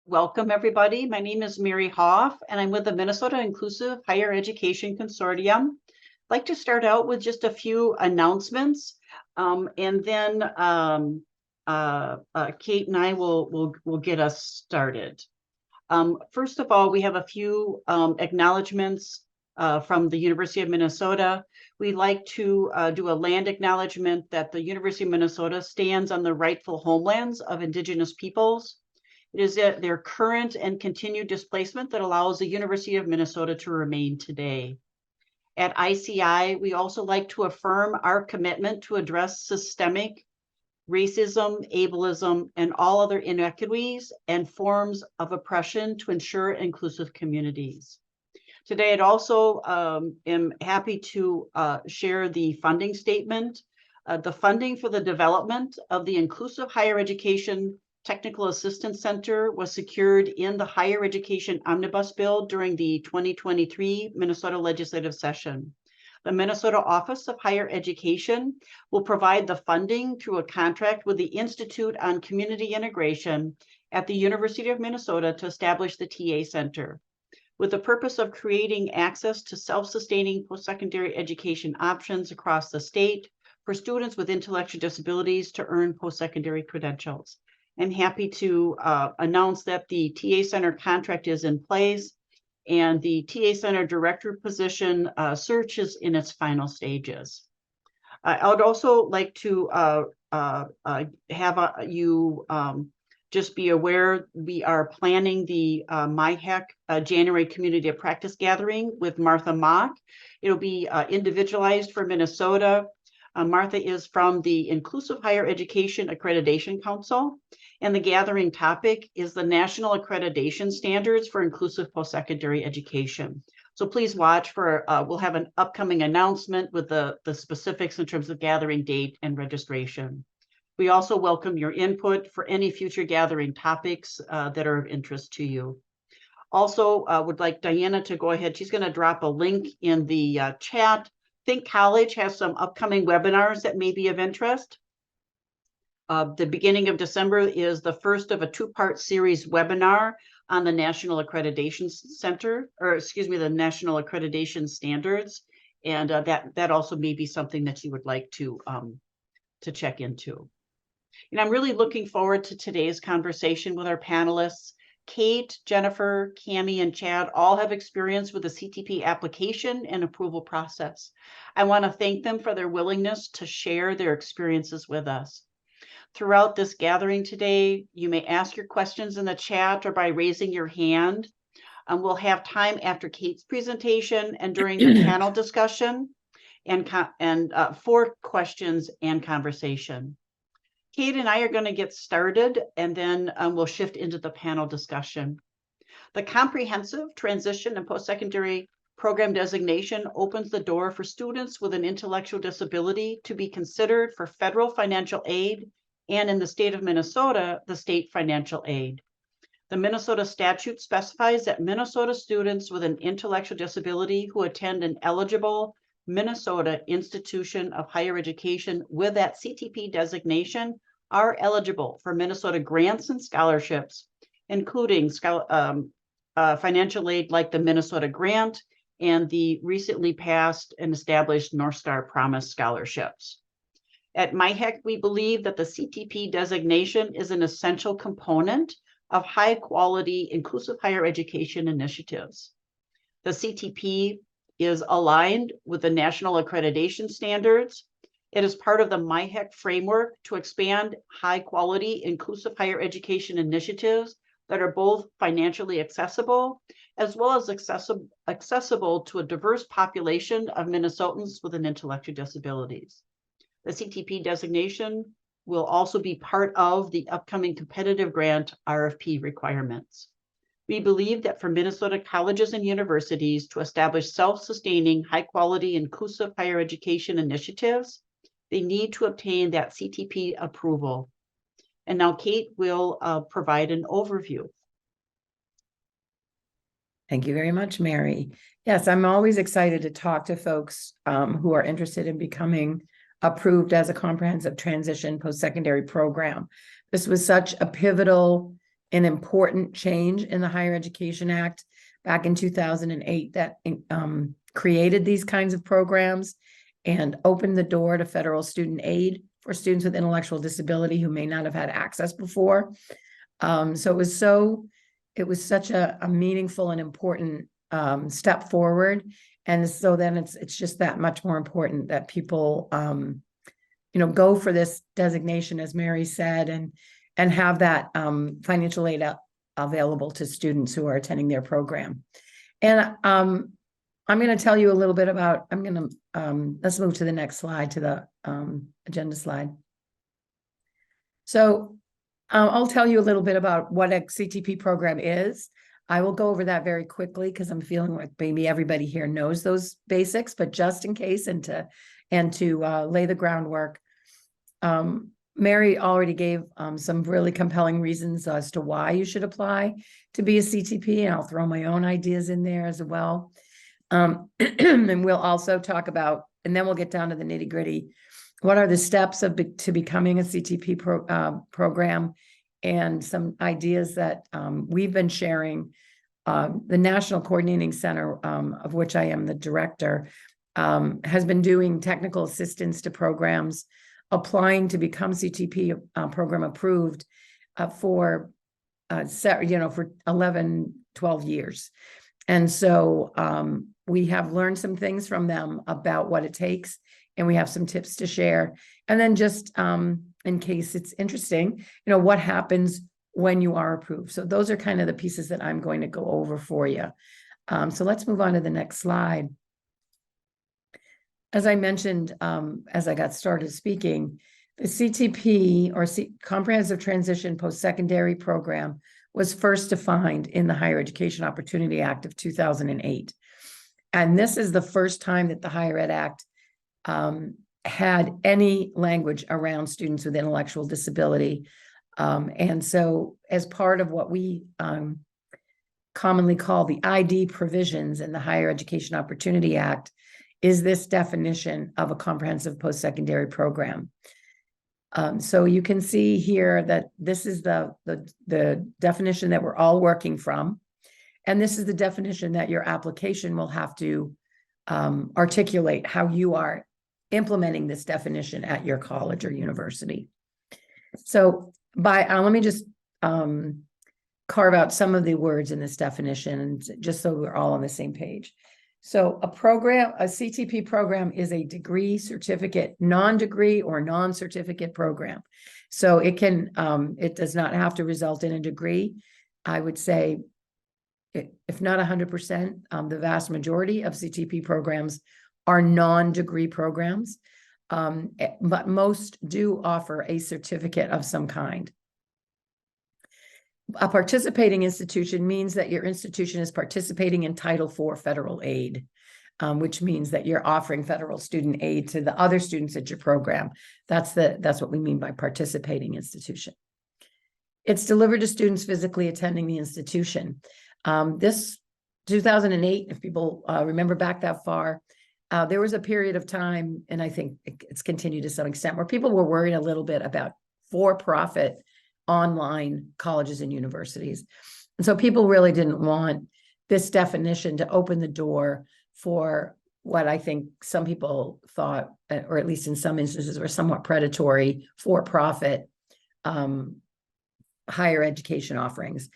Welcome, everybody. My name is Mary Hoff, and I'm with the Minnesota Inclusive Higher Education Consortium. I'd like to start out with just a few announcements, and then Cate and I will get us started. First of all, we have a few acknowledgements from the University of Minnesota. We'd like to do a land acknowledgement that the University of Minnesota stands on the rightful homelands of Indigenous peoples. It is their current and continued displacement that allows the University of Minnesota to remain today. At ICI, we also like to affirm our commitment to address systemic racism, ableism, and all other inequities and forms of oppression to ensure inclusive communities. Today, I'd also am happy to share the funding statement. The funding for the development of the Inclusive Higher Education Technical Assistance Center was secured in the Higher Education Omnibus Bill during the 2023 Minnesota legislative session. The Minnesota Office of Higher Education will provide the funding through a contract with the Institute on Community Integration at the University of Minnesota to establish the TA Center, with the purpose of creating access to self-sustaining post-secondary education options across the state for students with intellectual disabilities to earn post-secondary credentials. I'm happy to announce that the TA Center contract is in place and the TA Center director position search is in its final stages. I would also like to have you just be aware we are planning the MIHEC January Community of Practice Gathering with Martha Mock. It'll be individualized for Minnesota. Martha is from the Inclusive Higher Education Accreditation Council, and the gathering topic is the National Accreditation Standards for Inclusive Post-Secondary Education. So please watch for, we'll have an upcoming announcement with the specifics in terms of gathering date and registration. We also welcome your input for any future gathering topics that are of interest to you. Also, would like Diana to go ahead. She's going to drop a link in the chat. Think College has some upcoming webinars that may be of interest. The beginning of December is the first of a two-part series webinar on the National Accreditation Center, or excuse me, the National Accreditation Standards. And that also may be something that you would like to check into. And I'm really looking forward to today's conversation with our panelists. Cate, Jennifer, Cammie, and Chad all have experience with the CTP application and approval process. I want to thank them for their willingness to share their experiences with us. Throughout this gathering today, you may ask your questions in the chat or by raising your hand. We'll have time after Cate's presentation and during the panel discussion and for questions and conversation. Cate and I are going to get started, and then we'll shift into the panel discussion. The comprehensive transition and post-secondary program designation opens the door for students with an intellectual disability to be considered for federal financial aid, and in the state of Minnesota, the state financial aid. The Minnesota statute specifies that Minnesota students with an intellectual disability who attend an eligible Minnesota institution of higher education with that CTP designation are eligible for Minnesota grants and scholarships, including financial aid like the Minnesota Grant and the recently passed and established North Star Promise scholarships. At MIHEC, we believe that the CTP designation is an essential component of high quality inclusive higher education initiatives. The CTP is aligned with the national accreditation standards. It is part of the MIHEC framework to expand high quality inclusive higher education initiatives that are both financially accessible as well as accessible to a diverse population of Minnesotans with an intellectual disabilities. The CTP designation will also be part of the upcoming competitive grant RFP requirements. We believe that for Minnesota colleges and universities to establish self-sustaining, high-quality, inclusive higher education initiatives, they need to obtain that CTP approval. And now Cate will provide an overview. Thank you very much, Mary. Yes, I'm always excited to talk to folks who are interested in becoming approved as a comprehensive transition post-secondary program. This was such a pivotal an important change in the Higher Education Act back in 2008 that created these kinds of programs and opened the door to federal student aid for students with intellectual disability who may not have had access before. So it was such a meaningful and important step forward. And so then it's just that much more important that people, go for this designation, as Mary said, and have that financial aid available to students who are attending their program. And I'm going to tell you a little bit about, let's move to the next slide, to the agenda slide. So I'll tell you a little bit about what a CTP program is. I will go over that very quickly because I'm feeling like maybe everybody here knows those basics, but just in case and to lay the groundwork. Mary already gave some really compelling reasons as to why you should apply to be a CTP, and I'll throw my own ideas in there as well. And we'll also talk about, and then we'll get down to the nitty gritty. What are the steps to becoming a CTP program, and some ideas that we've been sharing. The National Coordinating Center, of which I am the director, has been doing technical assistance to programs applying to become CTP program approved for 11, 12 years. And so we have learned some things from them about what it takes, and we have some tips to share. And then just in case it's interesting, what happens when you are approved. So those are kind of the pieces that I'm going to go over for you. So let's move on to the next slide. As I mentioned, as I got started speaking, the CTP, or Comprehensive Transition Post-Secondary Program, was first defined in the Higher Education Opportunity Act of 2008. And this is the first time that the Higher Ed Act had any language around students with intellectual disability. And so as part of what we commonly call the ID provisions in the Higher Education Opportunity Act is this definition of a comprehensive post-secondary program. So you can see here that this is the definition that we're all working from. And this is the definition that your application will have to articulate how you are implementing this definition at your college or university. So let me just carve out some of the words in this definition, just so we're all on the same page. So a CTP program is a degree, certificate, non-degree, or non-certificate program. So it does not have to result in a degree. I would say, if not 100%, the vast majority of CTP programs are non-degree programs, but most do offer a certificate of some kind. A participating institution means that your institution is participating in Title IV federal aid, which means that you're offering federal student aid to the other students at your program. That's what we mean by participating institution. It's delivered to students physically attending the institution. This 2008, if people remember back that far, there was a period of time, and I think it's continued to some extent, where people were worried a little bit about for-profit online colleges and universities. And so people really didn't want this definition to open the door for what I think some people thought, or at least in some instances, were somewhat predatory for-profit higher education offerings.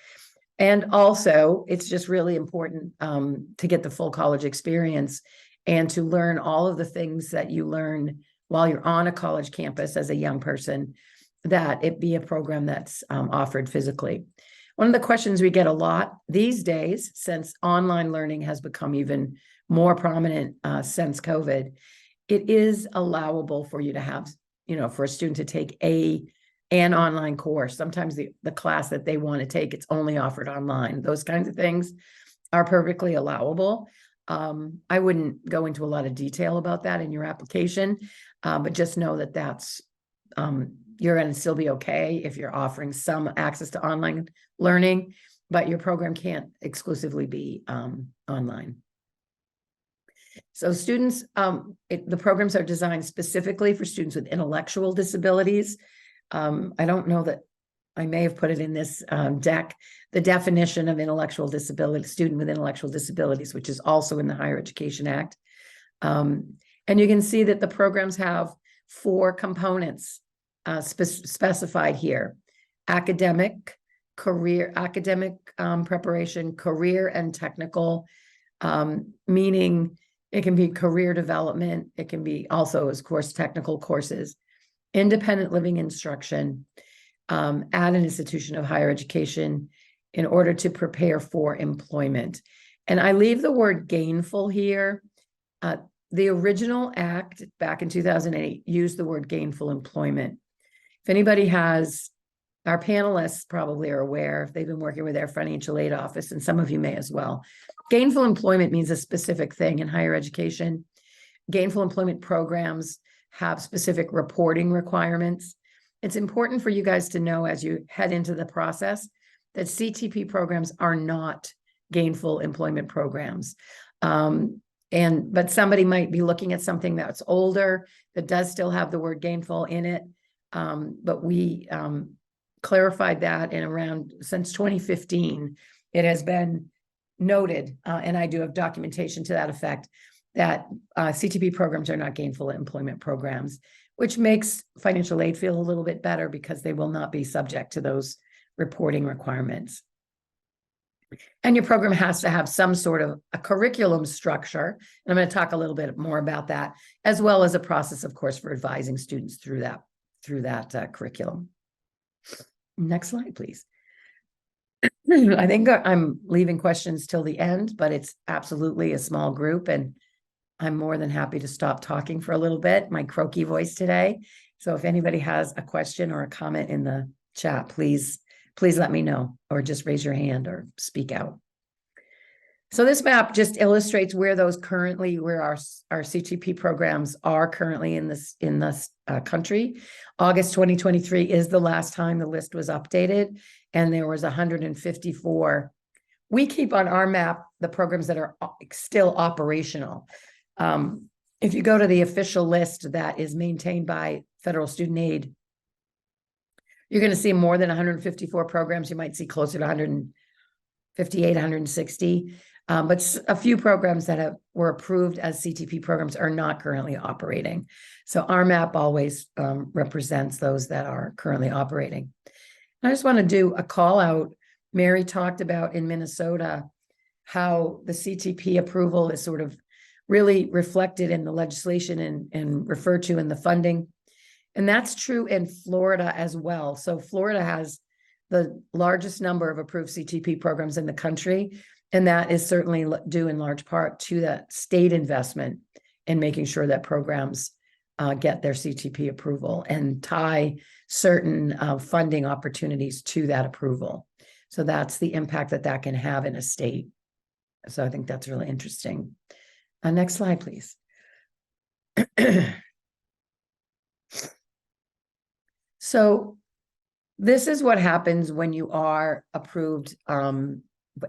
And also, it's just really important to get the full college experience and to learn all of the things that you learn while you're on a college campus as a young person, that it be a program that's offered physically. One of the questions we get a lot these days, since online learning has become even more prominent since COVID, it is allowable for you to have, for a student to take an online course. Sometimes the class that they want to take, it's only offered online. Those kinds of things are perfectly allowable. I wouldn't go into a lot of detail about that in your application, but just know that that's you're going to still be okay if you're offering some access to online learning, but your program can't exclusively be online. So students, the programs are designed specifically for students with intellectual disabilities. I don't know that I may have put it in this deck, the definition of intellectual disability, student with intellectual disabilities, which is also in the Higher Education Act. And you can see that the programs have 4 components specified here: academic, preparation, career and technical, meaning it can be career development. It can be also, of course, technical courses, independent living instruction, at an institution of higher education in order to prepare for employment. And I leave the word gainful here. The original act back in 2008 used the word gainful employment. If anybody has, our panelists probably are aware, if they've been working with their financial aid office, and some of you may as well. Gainful employment means a specific thing in higher education. Gainful employment programs have specific reporting requirements. It's important for you guys to know as you head into the process that CTP programs are not gainful employment programs. But somebody might be looking at something that's older that does still have the word gainful in it. But we clarified that since 2015, it has been noted, and I do have documentation to that effect, that CTP programs are not gainful employment programs, which makes financial aid feel a little bit better because they will not be subject to those reporting requirements. And your program has to have some sort of a curriculum structure. And I'm going to talk a little bit more about that, as well as a process, of course, for advising students through that curriculum. Next slide, please. I think I'm leaving questions till the end, but it's absolutely a small group, and I'm more than happy to stop talking for a little bit, my croaky voice today. So if anybody has a question or a comment in the chat, please let me know, or just raise your hand or speak out. So this map just illustrates where our CTP programs are currently in this country. August 2023 is the last time the list was updated, and there was 154. We keep on our map the programs that are still operational. If you go to the official list that is maintained by Federal Student Aid, you're going to see more than 154 programs. You might see closer to 158, 160. But a few programs that were approved as CTP programs are not currently operating. So our map always represents those that are currently operating. I just want to do a call out. Mary talked about in Minnesota how the CTP approval is sort of really reflected in the legislation and referred to in the funding. And that's true in Florida as well. So Florida has the largest number of approved CTP programs in the country. And that is certainly due in large part to the state investment in making sure that programs get their CTP approval and tie certain funding opportunities to that approval. So that's the impact that can have in a state. So I think that's really interesting. Next slide, please. So this is what happens when you are approved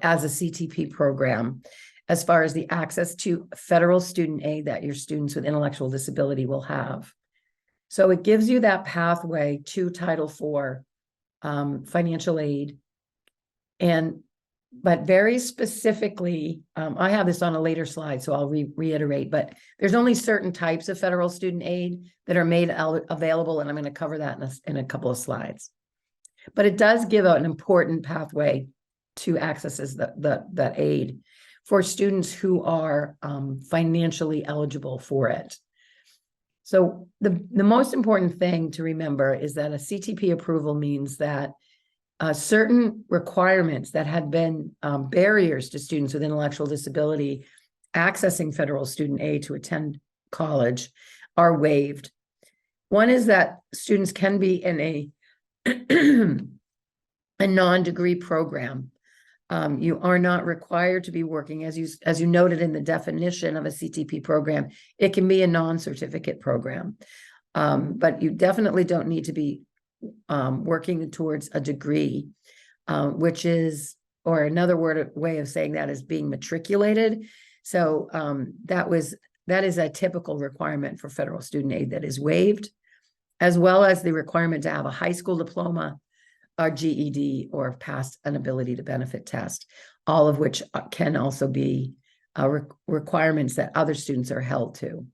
as a CTP program, as far as the access to federal student aid that your students with intellectual disability will have. So it gives you that pathway to Title IV financial aid. But very specifically, I have this on a later slide, so I'll reiterate, but there's only certain types of federal student aid that are made available, and I'm going to cover that in a couple of slides. But it does give out an important pathway to access that aid for students who are financially eligible for it. So the most important thing to remember is that a CTP approval means that certain requirements that had been barriers to students with intellectual disability accessing federal student aid to attend college are waived. One is that students can be in a non-degree program. You are not required to be working, as you noted in the definition of a CTP program. It can be a non-certificate program, but you definitely don't need to be working towards a degree, which is, or another way of saying that is being matriculated. So that is a typical requirement for federal student aid that is waived, as well as the requirement to have a high school diploma or GED or passed an ability to benefit test, all of which can also be requirements that other students are held to.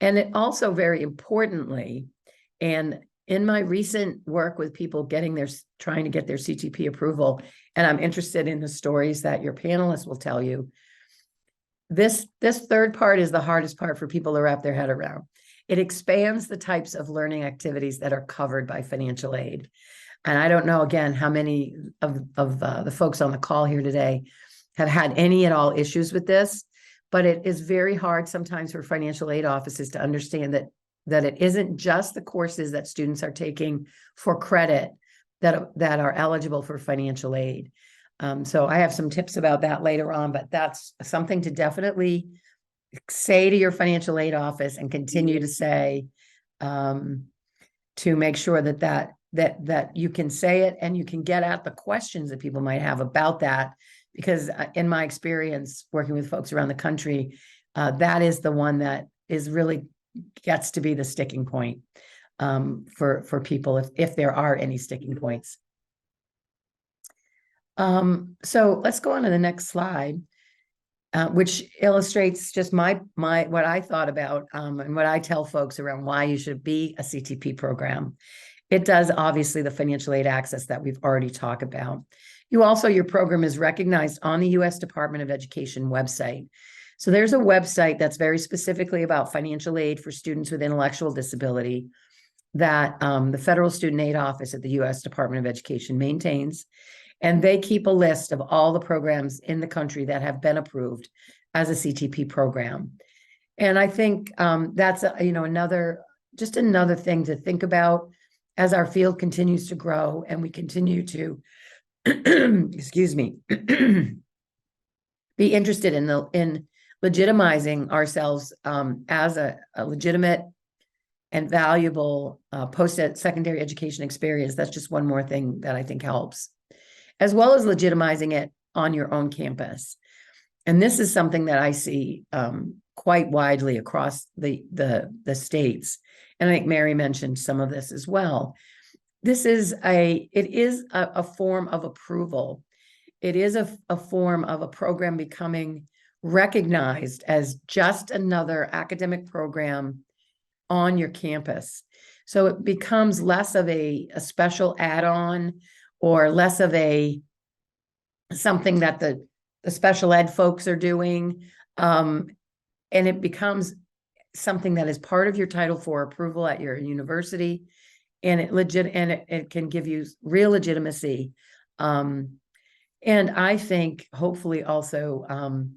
And it also, very importantly, and in my recent work with people trying to get their CTP approval, and I'm interested in the stories that your panelists will tell you, this third part is the hardest part for people to wrap their head around. It expands the types of learning activities that are covered by financial aid. And I don't know, again, how many of the folks on the call here today have had any at all issues with this, but it is very hard sometimes for financial aid offices to understand that it isn't just the courses that students are taking for credit that are eligible for financial aid. So I have some tips about that later on, but that's something to definitely say to your financial aid office and continue to say, to make sure that you can say it and you can get at the questions that people might have about that. Because in my experience working with folks around the country, that is the one that is really gets to be the sticking point for people if there are any sticking points. So let's go on to the next slide, which illustrates just what I thought about and what I tell folks around why you should be a CTP program. It does obviously the financial aid access that we've already talked about. Your program is recognized on the U.S. Department of Education website. So there's a website that's very specifically about financial aid for students with intellectual disability that the Federal Student Aid Office at the U.S. Department of Education maintains. And they keep a list of all the programs in the country that have been approved as a CTP program. And I think that's another thing to think about as our field continues to grow and we continue to excuse me be interested in legitimizing ourselves as a legitimate and valuable post-secondary education experience. That's just one more thing that I think helps, as well as legitimizing it on your own campus. And this is something that I see quite widely across the states. And I think Mary mentioned some of this as well. It is a form of approval. It is a form of a program becoming recognized as just another academic program on your campus. So it becomes less of a special add-on or less of something that the special ed folks are doing. And it becomes something that is part of your Title IV approval at your university. And it can give you real legitimacy. And I think hopefully also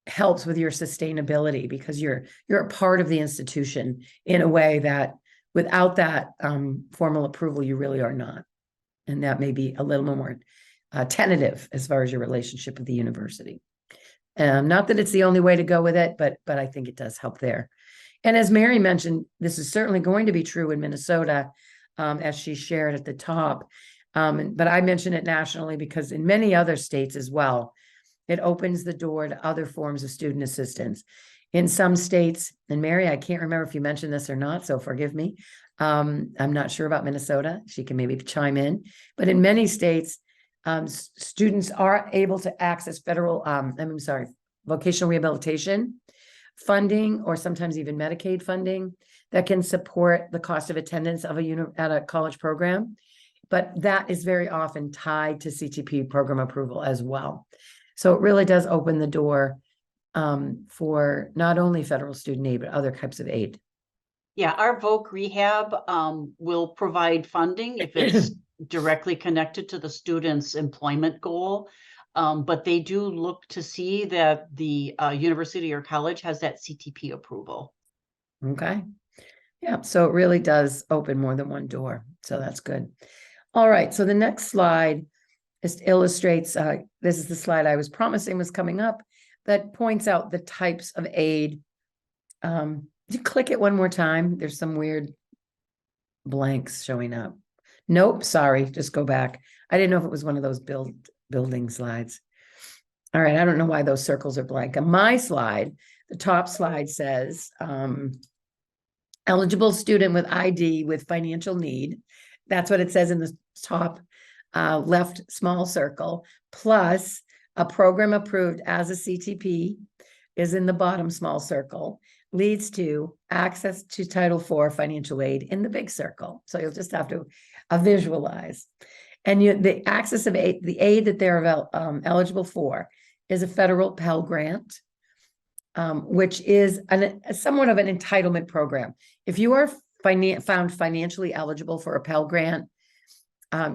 helps with your sustainability, because you're a part of the institution in a way that without that formal approval, you really are not. And that may be a little more tentative as far as your relationship with the university. Not that it's the only way to go with it, but I think it does help there. And as Mary mentioned, this is certainly going to be true in Minnesota, as she shared at the top. But I mention it nationally because in many other states as well, it opens the door to other forms of student assistance. In some states, and Mary, I can't remember if you mentioned this or not, so forgive me. I'm not sure about Minnesota. She can maybe chime in. But in many states, students are able to access vocational rehabilitation funding, or sometimes even Medicaid funding that can support the cost of attendance of at a college program. But that is very often tied to CTP program approval as well. So it really does open the door for not only federal student aid, but other types of aid. Yeah, our VOC rehab will provide funding if it's directly connected to the student's employment goal. But they do look to see that the university or college has that CTP approval. Okay. Yeah, so it really does open more than one door. So that's good. All right, so the next slide just illustrates, this is the slide I was promising was coming up, that points out the types of aid. You click it one more time. There's some weird blanks showing up. Nope, sorry, just go back. I didn't know if it was one of those building slides. All right, I don't know why those circles are blank. On my slide, the top slide says, eligible student with ID with financial need. That's what it says in the top left small circle, plus a program approved as a CTP is in the bottom small circle, leads to access to Title IV financial aid in the big circle. So you'll just have to visualize. And the access of aid, the aid that they're eligible for is a federal Pell Grant, which is somewhat of an entitlement program. If you are found financially eligible for a Pell Grant,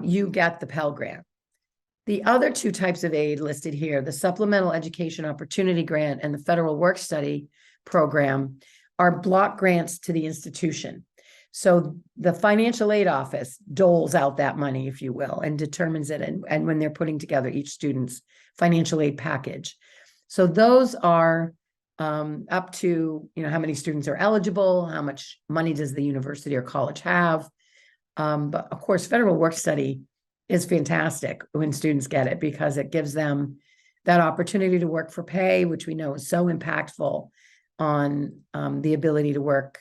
you get the Pell Grant. The other two types of aid listed here, the Supplemental Education Opportunity Grant and the Federal Work Study Program, are block grants to the institution. So the financial aid office doles out that money, if you will, and determines it, and when they're putting together each student's financial aid package. So those are up to, how many students are eligible, how much money does the university or college have. But of course, Federal Work Study is fantastic when students get it, because it gives them that opportunity to work for pay, which we know is so impactful on the ability to work.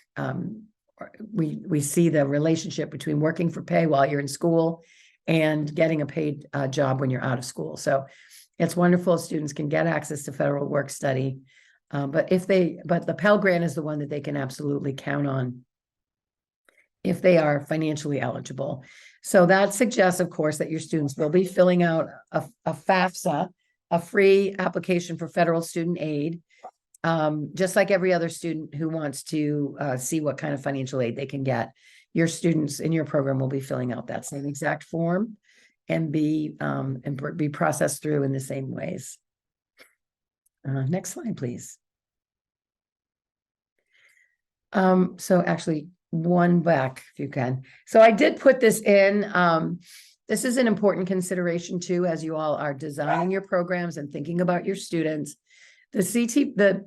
We see the relationship between working for pay while you're in school and getting a paid job when you're out of school. So it's wonderful students can get access to Federal Work Study. But the Pell Grant is the one that they can absolutely count on if they are financially eligible. So that suggests, of course, that your students will be filling out a FAFSA, a free application for federal student aid, just like every other student who wants to see what kind of financial aid they can get. Your students in your program will be filling out that same exact form and be processed through in the same ways. Next slide, please. So actually, one back if you can. So I did put this in. This is an important consideration too, as you all are designing your programs and thinking about your students. The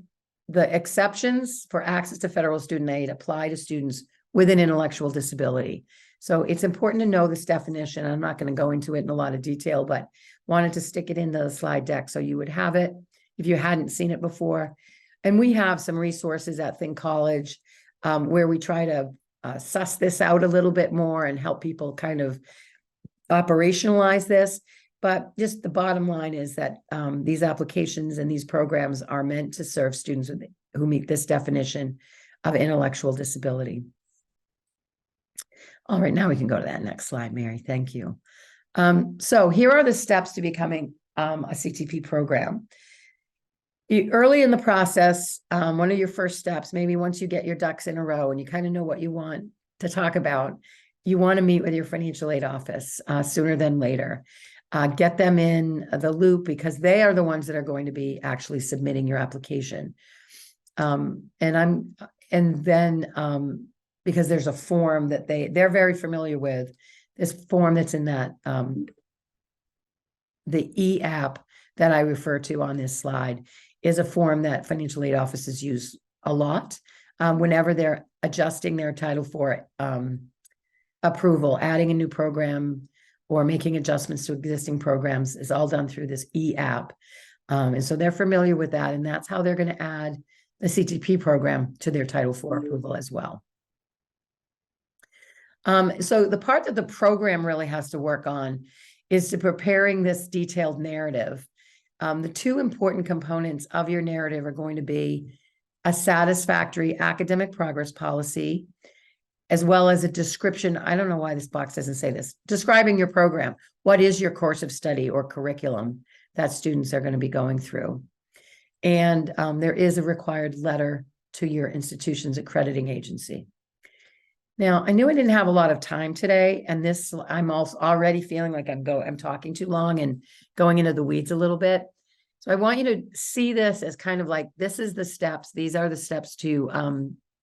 exceptions for access to federal student aid apply to students with an intellectual disability. So it's important to know this definition. I'm not going to go into it in a lot of detail, but wanted to stick it into the slide deck so you would have it if you hadn't seen it before. And we have some resources at Think College where we try to suss this out a little bit more and help people kind of operationalize this. But just the bottom line is that these applications and these programs are meant to serve students who meet this definition of intellectual disability. All right, now we can go to that next slide, Mary. Thank you. So here are the steps to becoming a CTP program. Early in the process, one of your first steps, maybe once you get your ducks in a row and you kind of know what you want to talk about, you want to meet with your financial aid office sooner than later. Get them in the loop because they are the ones that are going to be actually submitting your application. Because there's a form that they're very familiar with, this form that's in that the e-app that I refer to on this slide is a form that financial aid offices use a lot whenever they're adjusting their Title IV approval, adding a new program or making adjustments to existing programs is all done through this e-app. And so they're familiar with that, and that's how they're going to add the CTP program to their Title IV approval as well. So the part that the program really has to work on is to preparing this detailed narrative. The two important components of your narrative are going to be a satisfactory academic progress policy, as well as a description. I don't know why this box doesn't say this. Describing your program. What is your course of study or curriculum that students are going to be going through? And there is a required letter to your institution's accrediting agency. Now, I knew I didn't have a lot of time today, and this I'm also already feeling like I'm talking too long and going into the weeds a little bit. So I want you to see this as kind of like, this is the steps. These are the steps to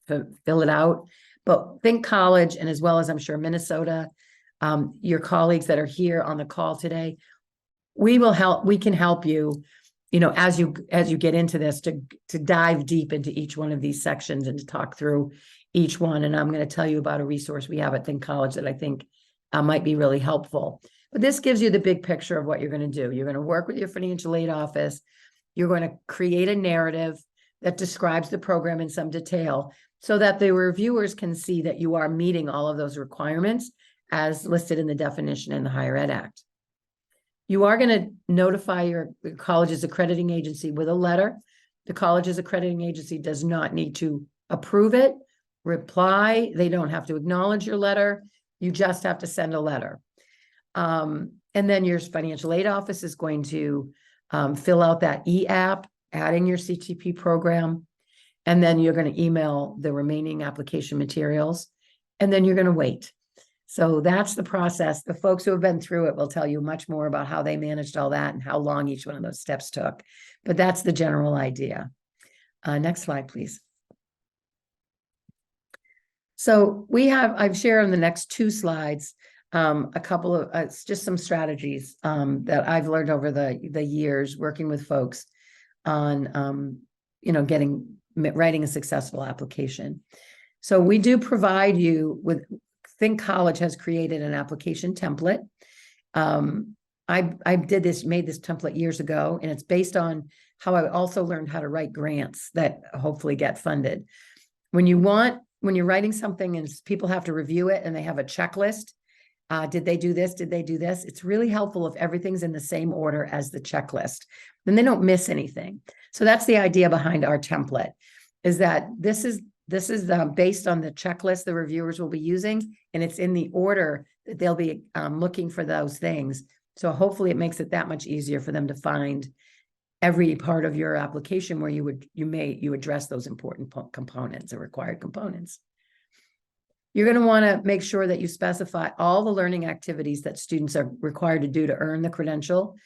fill it out. But Think College, and as well as I'm sure Minnesota, your colleagues that are here on the call today, we can help you, as you get into this to dive deep into each one of these sections and to talk through each one. And I'm going to tell you about a resource we have at Think College that I think might be really helpful. But this gives you the big picture of what you're going to do. You're going to work with your financial aid office. You're going to create a narrative that describes the program in some detail so that the reviewers can see that you are meeting all of those requirements as listed in the definition in the Higher Ed Act. You are going to notify your college's accrediting agency with a letter. The college's accrediting agency does not need to approve it, reply. They don't have to acknowledge your letter. You just have to send a letter. And then your financial aid office is going to fill out that e-app, adding your CTP program. And then you're going to email the remaining application materials. And then you're going to wait. So that's the process. The folks who have been through it will tell you much more about how they managed all that and how long each one of those steps took. But that's the general idea. Next slide, please. So I've shared on the next 2 slides a couple of just some strategies that I've learned over the years working with folks on writing a successful application. So we do provide you with, Think College has created an application template. I made this template years ago, and it's based on how I also learned how to write grants that hopefully get funded. When you're writing something and people have to review it and they have a checklist, did they do this? Did they do this? It's really helpful if everything's in the same order as the checklist. Then they don't miss anything. So that's the idea behind our template, is that this is based on the checklist the reviewers will be using, and it's in the order that they'll be looking for those things. So hopefully it makes it that much easier for them to find every part of your application where you address those important components or required components. You're going to want to make sure that you specify all the learning activities that students are required to do to earn the credential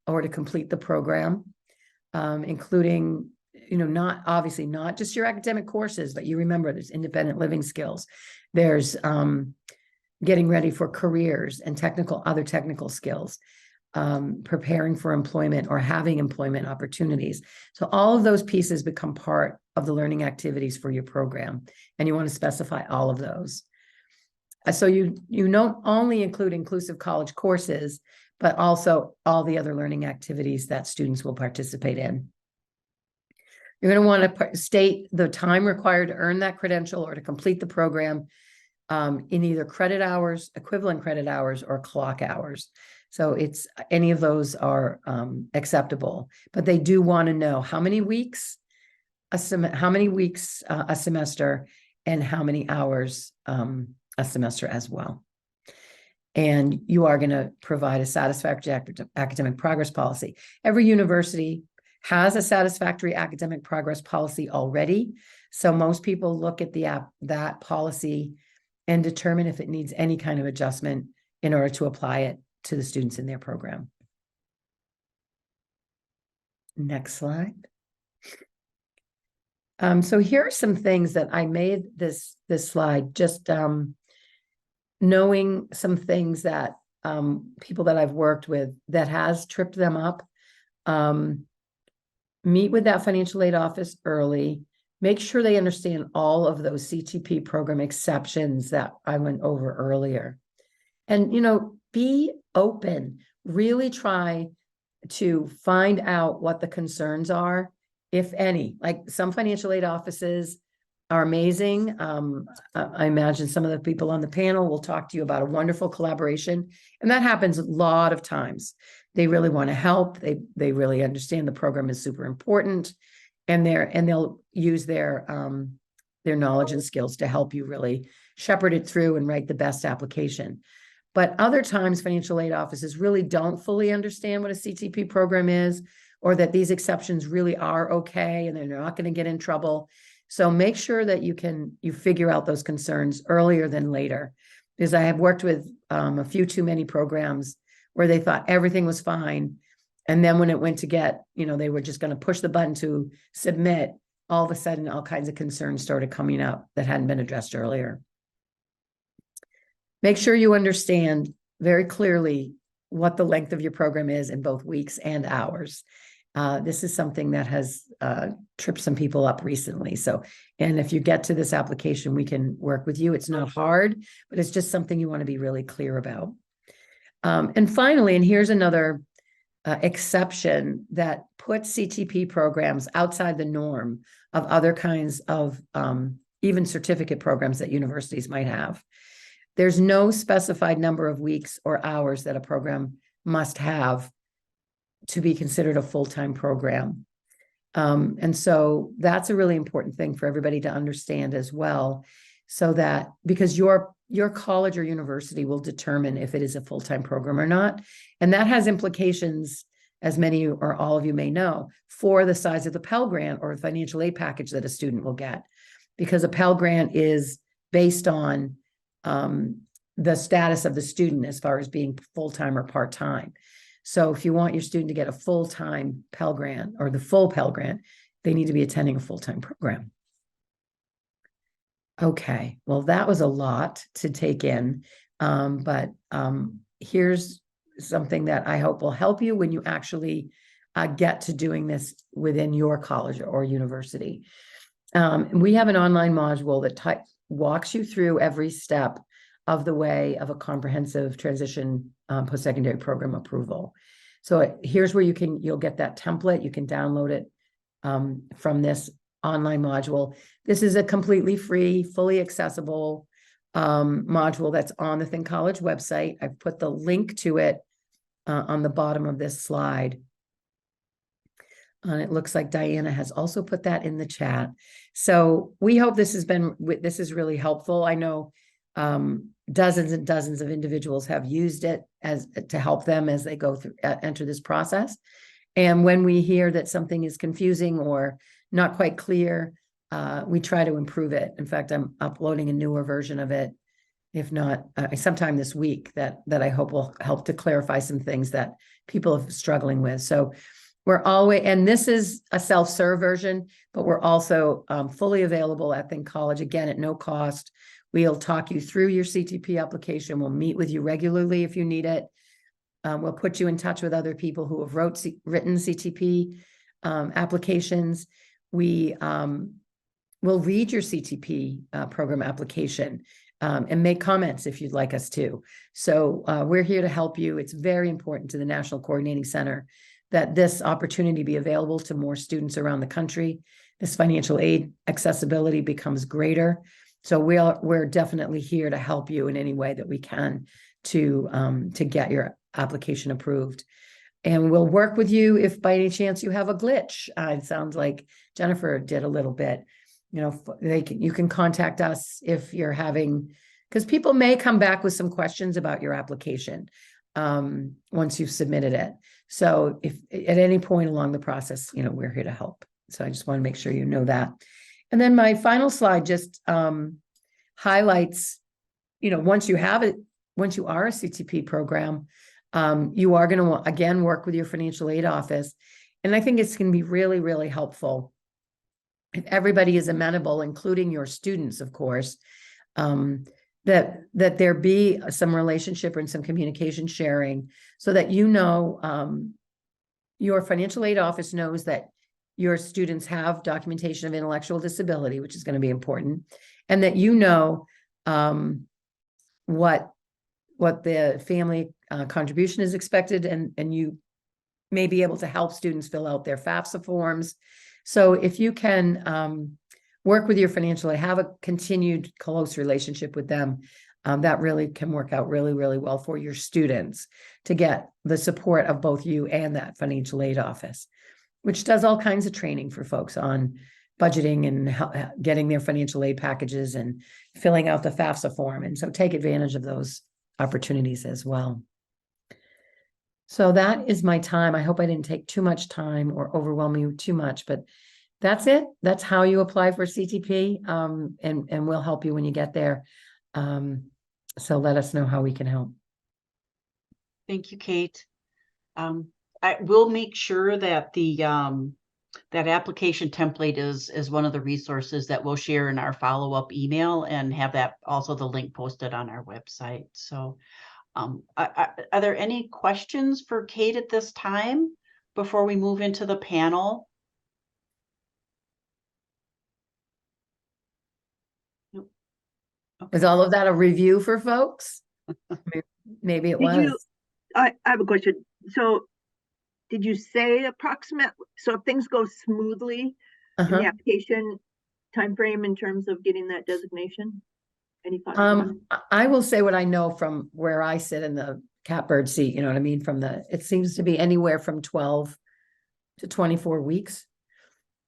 or to complete the program, including not just your academic courses, but you remember there's independent living skills. There's getting ready for careers and other technical skills, preparing for employment or having employment opportunities. So all of those pieces become part of the learning activities for your program, and you want to specify all of those. So you not only include inclusive college courses, but also all the other learning activities that students will participate in. You're going to want to state the time required to earn that credential or to complete the program in either credit hours, equivalent credit hours, or clock hours. So it's any of those are acceptable, but they do want to know how many weeks a semester and how many hours a semester as well. And you are going to provide a satisfactory academic progress policy. Every university has a satisfactory academic progress policy already. So most people look at that policy and determine if it needs any kind of adjustment in order to apply it to the students in their program. Next slide. So here are some things that I made this slide just knowing some things that people that I've worked with that has tripped them up. Meet with that financial aid office early. Make sure they understand all of those CTP program exceptions that I went over earlier. And, be open. Really try to find out what the concerns are, if any. Like some financial aid offices are amazing. I imagine some of the people on the panel will talk to you about a wonderful collaboration. And that happens a lot of times. They really want to help. They really understand the program is super important, and they'll use their knowledge and skills to help you really shepherd it through and write the best application. But other times, financial aid offices really don't fully understand what a CTP program is, or that these exceptions really are okay and they're not going to get in trouble. So make sure that you figure out those concerns earlier than later, because I have worked with a few too many programs where they thought everything was fine. And then when it went to get, they were just going to push the button to submit, all of a sudden, all kinds of concerns started coming up that hadn't been addressed earlier. Make sure you understand very clearly what the length of your program is in both weeks and hours. This is something that has tripped some people up recently. And if you get to this application, we can work with you. It's not hard, but it's just something you want to be really clear about. And finally, and here's another exception that puts CTP programs outside the norm of other kinds of even certificate programs that universities might have. There's no specified number of weeks or hours that a program must have to be considered a full-time program. And so that's a really important thing for everybody to understand as well, so that because your college or university will determine if it is a full-time program or not. And that has implications, as many or all of you may know, for the size of the Pell Grant or financial aid package that a student will get. Because a Pell Grant is based on the status of the student as far as being full-time or part-time. So if you want your student to get a full-time Pell Grant or the full Pell Grant, they need to be attending a full-time program. Okay, well, that was a lot to take in, but here's something that I hope will help you when you actually get to doing this within your college or university. We have an online module that walks you through every step of the way of a comprehensive transition post-secondary program approval. So here's where you'll get that template. You can download it from this online module. This is a completely free, fully accessible module that's on the Think College website. I've put the link to it on the bottom of this slide. And it looks like Diana has also put that in the chat. So we hope this is really helpful. I know dozens and dozens of individuals have used it to help them as they go through enter this process. And when we hear that something is confusing or not quite clear, we try to improve it. In fact, I'm uploading a newer version of it, if not sometime this week, that I hope will help to clarify some things that people are struggling with. So we're always, and this is a self-serve version, but we're also fully available at Think College, again, at no cost. We'll talk you through your CTP application. We'll meet with you regularly if you need it. We'll put you in touch with other people who have written CTP applications. We will read your CTP program application and make comments if you'd like us to. So we're here to help you. It's very important to the National Coordinating Center that this opportunity be available to more students around the country. This financial aid accessibility becomes greater. So we're definitely here to help you in any way that we can to get your application approved. And we'll work with you if by any chance you have a glitch. It sounds like Jennifer did a little bit. You know, you can contact us if you're having, because people may come back with some questions about your application once you've submitted it. So if at any point along the process, you know, we're here to help. So I just want to make sure you know that. And then my final slide just highlights, you know, once you have it, once you are a CTP program, you are going to, again, work with your financial aid office. And I think it's going to be really, really helpful if everybody is amenable, including your students, of course, that there be some relationship and some communication sharing so that, you know, your financial aid office knows that your students have documentation of intellectual disability, which is going to be important, and that you know what the family contribution is expected, and you may be able to help students fill out their FAFSA forms. So if you can work with your financial aid, have a continued close relationship with them, that really can work out really, really well for your students to get the support of both you and that financial aid office, which does all kinds of training for folks on budgeting and getting their financial aid packages and filling out the FAFSA form. And so take advantage of those opportunities as well. So that is my time. I hope I didn't take too much time or overwhelm you too much, but that's it. That's how you apply for CTP, and we'll help you when you get there. So let us know how we can help. Thank you, Cate. I will make sure that the that application template is one of the resources that we'll share in our follow-up email, and have that also the link posted on our website. So are there any questions for Cate at this time before we move into the panel? Nope. Okay. Is all of that a review for folks? Maybe it was. I have a question. So did you say approximate? So if things go smoothly in the application timeframe in terms of getting that designation? Any thoughts on that? I will say what I know from where I sit in the catbird seat, you know what I mean? It seems to be anywhere from 12 to 24 weeks.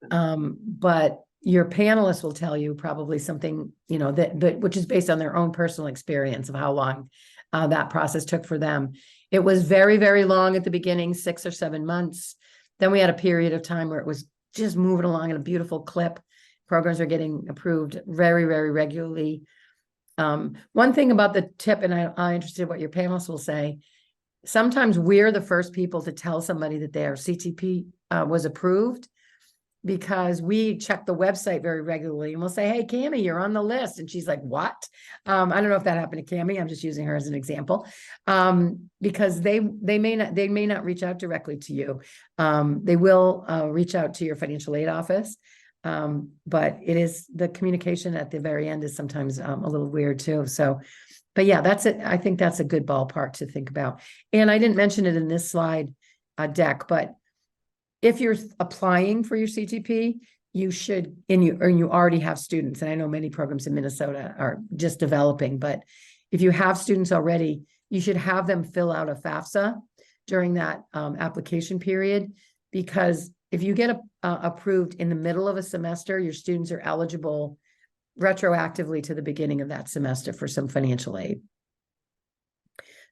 But your panelists will tell you probably something, you know, that which is based on their own personal experience of how long that process took for them. It was very, very long at the beginning, 6 or 7 months. Then we had a period of time where it was just moving along at a beautiful clip. Programs are getting approved very, very regularly. One thing about the tip, and I'm interested in what your panelists will say, sometimes we're the first people to tell somebody that their CTP was approved, because we check the website very regularly and we'll say, hey, Cammie, you're on the list. And she's like, what? I don't know if that happened to Cammie. I'm just using her as an example. Because they may not reach out directly to you. They will reach out to your financial aid office. But it is the communication at the very end is sometimes a little weird too. So, but yeah, that's it. I think that's a good ballpark to think about. And I didn't mention it in this slide deck, but if you're applying for your CTP, you should, and you already have students, and I know many programs in Minnesota are just developing, but if you have students already, you should have them fill out a FAFSA during that application period, because if you get approved in the middle of a semester, your students are eligible retroactively to the beginning of that semester for some financial aid.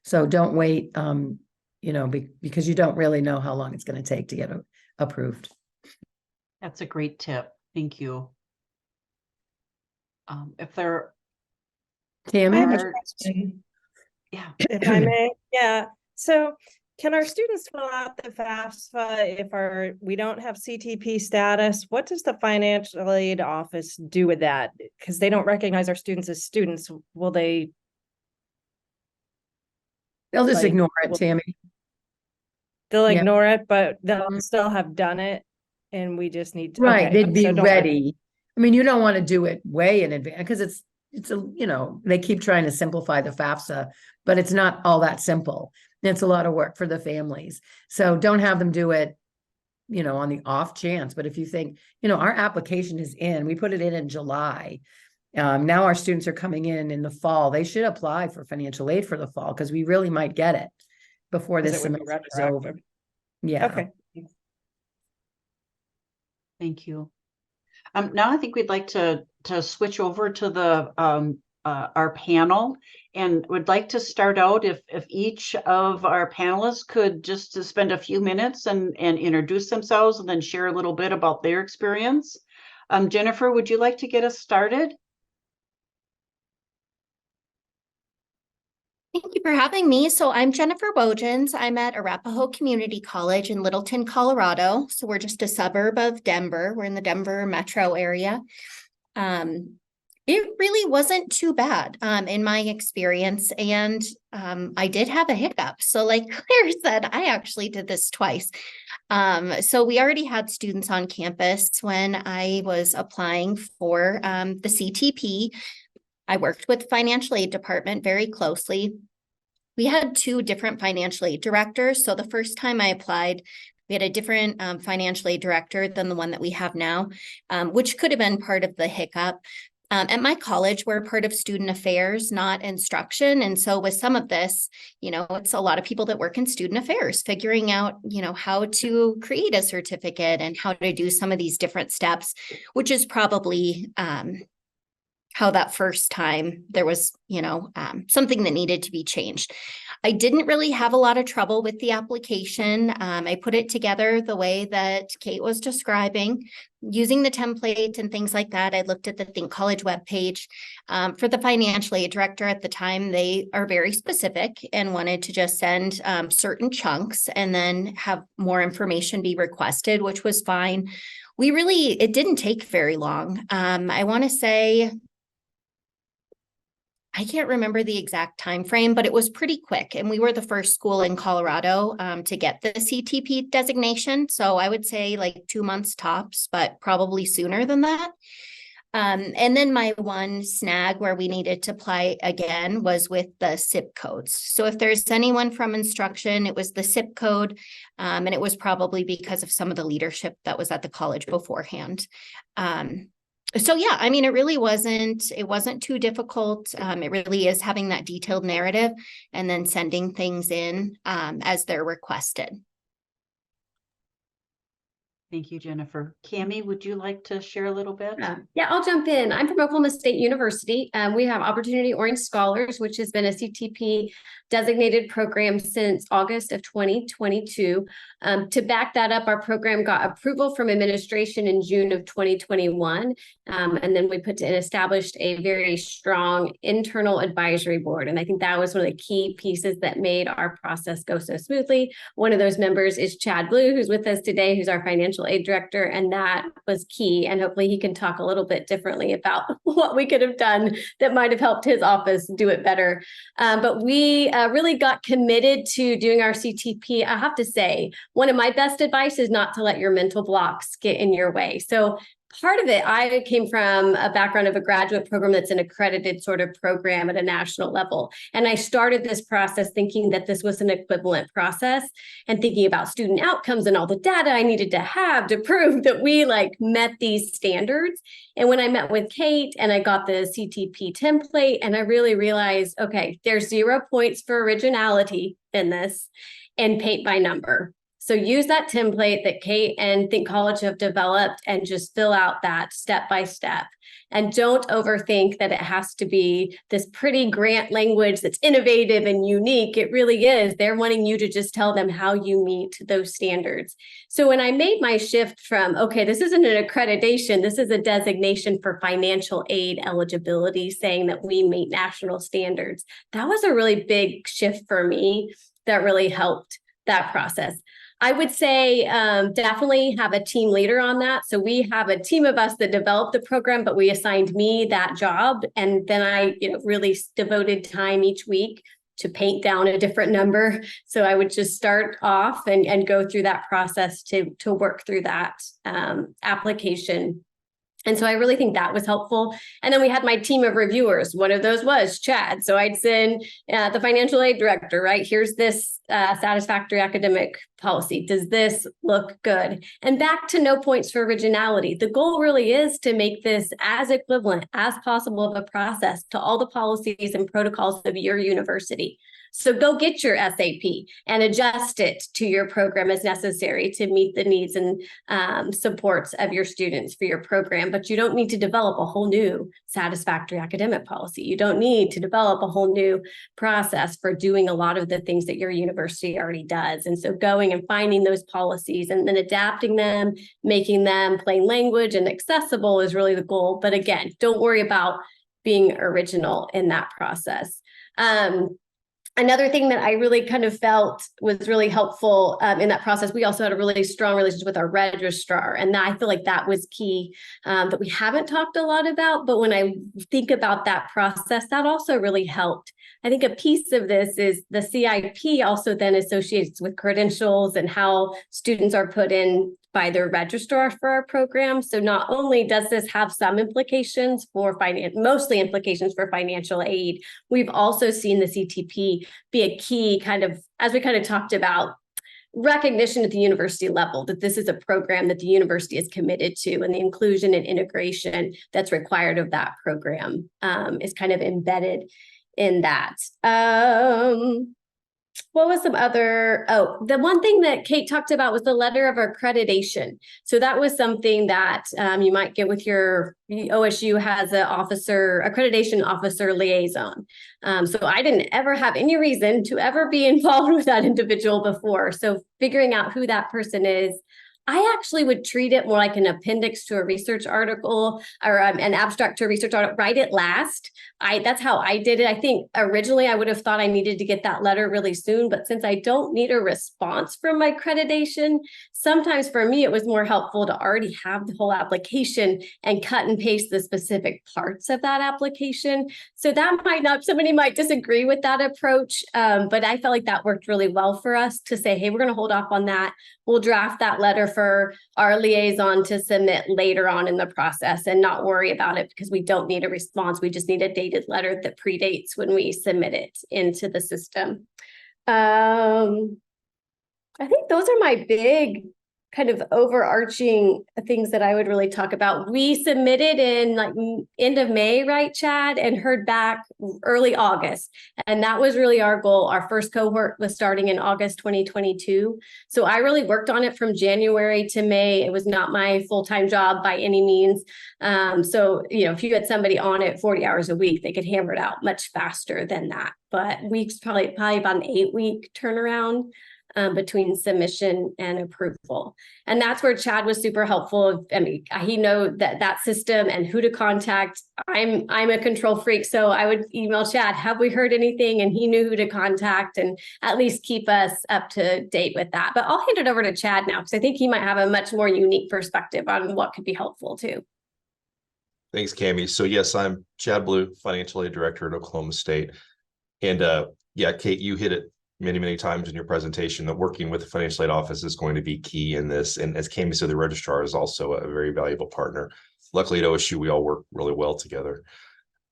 So don't wait, you know, because you don't really know how long it's going to take to get approved. That's a great tip. Thank you. If there Cammie? I have a are, question, yeah, if I may. Yeah. So can our students fill out the FAFSA if we don't have CTP status? What does the financial aid office do with that? Because they don't recognize our students as students. Will they? They'll just like, ignore it, Tammy. They'll Yeah. ignore it, but they'll Mhm. still have done it, and we just need to. Right, Okay, they'd be so don't worry. ready. I mean, you don't want to do it way in advance, because it's a, you know, they keep trying to simplify the FAFSA, but it's not all that simple. It's a lot of work for the families. So don't have them do it, you know, on the off chance. But if you think, you know, our application is in, we put it in July. Now our students are coming in the fall. They should apply for financial aid for the fall, because we really might get it before 'Cause this it would be semester is over. retroactive. Yeah. Okay. thank you. Now I think we'd like to switch over to the our panel, and would like to start out if each of our panelists could just spend a few minutes and introduce themselves and then share a little bit about their experience. Jennifer, would you like to get us started? Thank you for having me. So I'm Jennifer Wojens. I'm at Arapahoe Community College in Littleton, Colorado. So we're just a suburb of Denver. We're in the Denver metro area. It really wasn't too bad in my experience. And I did have a hiccup. So like Claire said, I actually did this twice. So we already had students on campus when I was applying for the CTP. I worked with financial aid department very closely. We had 2 different financial aid directors. So the first time I applied, we had a different financial aid director than the one that we have now, which could have been part of the hiccup. At my college, we're part of student affairs, not instruction. And so with some of this, you know, it's a lot of people that work in student affairs, figuring out, you know, how to create a certificate and how to do some of these different steps, which is probably how that first time there was, you know, something that needed to be changed. I didn't really have a lot of trouble with the application. I put it together the way that Cate was describing, using the template and things like that. I looked at the Think College webpage. For the financial aid director at the time, they are very specific and wanted to just send certain chunks and then have more information be requested, which was fine. It didn't take very long. I want to say, I can't remember the exact time frame, but it was pretty quick. And we were the first school in Colorado to get the CTP designation. So I would say like 2 months tops, but probably sooner than that. And then my one snag where we needed to apply again was with the SIP codes. So if there's anyone from instruction, it was the SIP code, and it was probably because of some of the leadership that was at the college beforehand. So yeah, I mean, it wasn't too difficult. It really is having that detailed narrative and then sending things in as they're requested. Thank you, Jennifer. Cami, would you like to share a little bit? Yeah, I'll jump in. I'm from Oklahoma State University. We have Opportunity Orange Scholars, which has been a CTP designated program since August of 2022. To back that up, our program got approval from administration in June of 2021. And then we established a very strong internal advisory board. And I think that was one of the key pieces that made our process go so smoothly. One of those members is Chad Blue, who's with us today, who's our financial aid director. And that was key. And hopefully he can talk a little bit differently about what we could have done that might have helped his office do it better. But we really got committed to doing our CTP. I have to say, one of my best advice is not to let your mental blocks get in your way. So part of it, I came from a background of a graduate program that's an accredited sort of program at a national level. And I started this process thinking that this was an equivalent process and thinking about student outcomes and all the data I needed to have to prove that we met these standards. And when I met with Cate and I got the CTP template, and I really realized, okay, there's 0 points for originality in this and paint by number. So use that template that Cate and Think College have developed and just fill out that step by step. And don't overthink that it has to be this pretty grant language that's innovative and unique. It really is. They're wanting you to just tell them how you meet those standards. So when I made my shift from, okay, this isn't an accreditation, this is a designation for financial aid eligibility, saying that we meet national standards, that was a really big shift for me that really helped that process. I would say definitely have a team leader on that. So we have a team of us that developed the program, but we assigned me that job. And then I really devoted time each week to paint down a different number. So I would just start off and go through that process to work through that application. And so I really think that was helpful. And then we had my team of reviewers. One of those was Chad. So I'd send the financial aid director, right? Here's this satisfactory academic policy. Does this look good? And back to no points for originality. The goal really is to make this as equivalent as possible of a process to all the policies and protocols of your university. So go get your SAP and adjust it to your program as necessary to meet the needs and supports of your students for your program. But you don't need to develop a whole new satisfactory academic policy. You don't need to develop a whole new process for doing a lot of the things that your university already does. And so going and finding those policies and then adapting them, making them plain language and accessible is really the goal. But again, don't worry about being original in that process. Another thing that I really kind of felt was really helpful in that process, we also had a really strong relationship with our registrar. And I feel like that was key that we haven't talked a lot about. But when I think about that process, that also really helped. I think a piece of this is the CIP also then associates with credentials and how students are put in by their registrar for our program. So not only does this have some implications for mostly implications for financial aid, we've also seen the CTP be a key kind of, as we kind of talked about, recognition at the university level that this is a program that the university is committed to, and the inclusion and integration that's required of that program is kind of embedded in that. What was some other, the one thing that Cate talked about was the letter of accreditation. So that was something that you might get with your OSU has an accreditation officer liaison. So I didn't ever have any reason to ever be involved with that individual before. So figuring out who that person is, I actually would treat it more like an appendix to a research article or an abstract to a research article, write it last. That's how I did it. I think originally I would have thought I needed to get that letter really soon, but since I don't need a response from my accreditation, sometimes for me, it was more helpful to already have the whole application and cut and paste the specific parts of that application. So that somebody might disagree with that approach, but I felt like that worked really well for us to say, hey, we're going to hold off on that. We'll draft that letter for our liaison to submit later on in the process and not worry about it because we don't need a response. We just need a dated letter that predates when we submit it into the system. I think those are my big kind of overarching things that I would really talk about. We submitted in like end of May, right, Chad, and heard back early August. And that was really our goal. Our first cohort was starting in August 2022. So I really worked on it from January to May. It was not my full-time job by any means. So, if you had somebody on it 40 hours a week, they could hammer it out much faster than that. But weeks, probably about an 8-week turnaround between submission and approval. And that's where Chad was super helpful. I mean, he know that system and who to contact. I'm a control freak, so I would email Chad, have we heard anything? And he knew who to contact and at least keep us up to date with that. But I'll hand it over to Chad now, because I think he might have a much more unique perspective on what could be helpful too. Thanks, Cami. So yes, I'm Chad Blue, Financial Aid Director at Oklahoma State. And yeah, Cate, you hit it many times in your presentation that working with the financial aid office is going to be key in this. And as Cami said, the registrar is also a very valuable partner. Luckily at OSU, we all work really well together.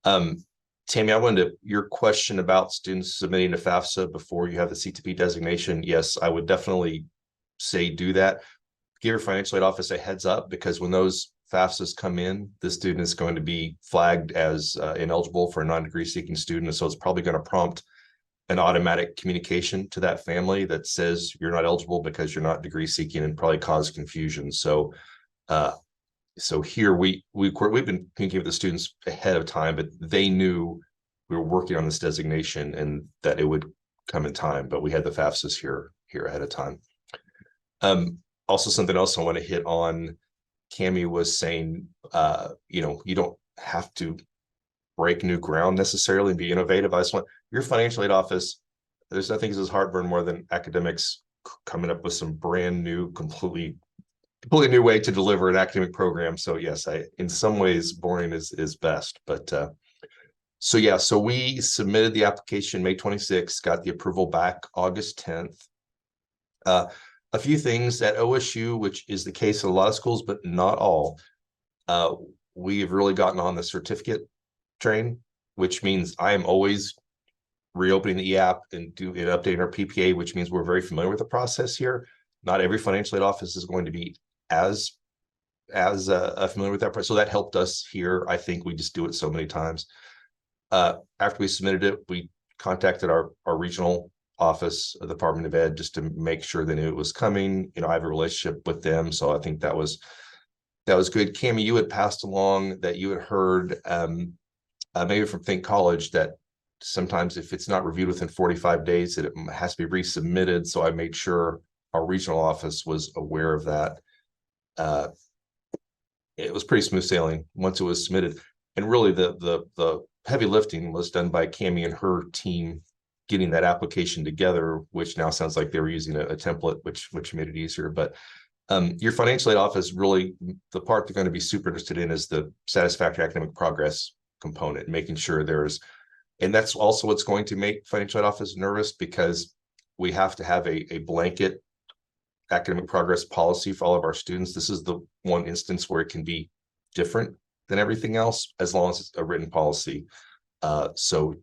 Tammy, I wanted your question about students submitting to FAFSA before you have the CTP designation. Yes, I would definitely say do that. Give your financial aid office a heads up, because when those FAFSAs come in, the student is going to be flagged as ineligible for a non-degree seeking student. So it's probably going to prompt an automatic communication to that family that says you're not eligible because you're not degree seeking, and probably cause confusion. So so here we've been communicating with the students ahead of time, but they knew we were working on this designation and that it would come in time, but we had the FAFSAs here ahead of time. Also, something else I want to hit on, Cami was saying, you don't have to break new ground necessarily and be innovative. I just want your financial aid office, there's nothing as heartburn more than academics coming up with some brand new, completely new way to deliver an academic program. So yes, in some ways boring is best, but so yeah, so we submitted the application May 26th, got the approval back August 10th. A few things at OSU, which is the case in a lot of schools, but not all. We've really gotten on the certificate train, which means I am always reopening the app and updating our PPA, which means we're very familiar with the process here. Not every financial aid office is going to be as familiar with that process. So that helped us here. I think we just do it so many times. After we submitted it, we contacted our regional office of the Department of Ed just to make sure they knew it was coming. I have a relationship with them, so I think that was good. Cami, you had passed along that you had heard maybe from Think College that sometimes if it's not reviewed within 45 days, that it has to be resubmitted. So I made sure our regional office was aware of that. It was pretty smooth sailing once it was submitted, and really the heavy lifting was done by Cami and her team getting that application together, which now sounds like they were using a template, which made it easier. But your financial aid office, really the part they're going to be super interested in is the satisfactory academic progress component, making sure and that's also what's going to make financial aid office nervous, because we have to have a blanket academic progress policy for all of our students. This is the one instance where it can be different than everything else, as long as it's a written policy. So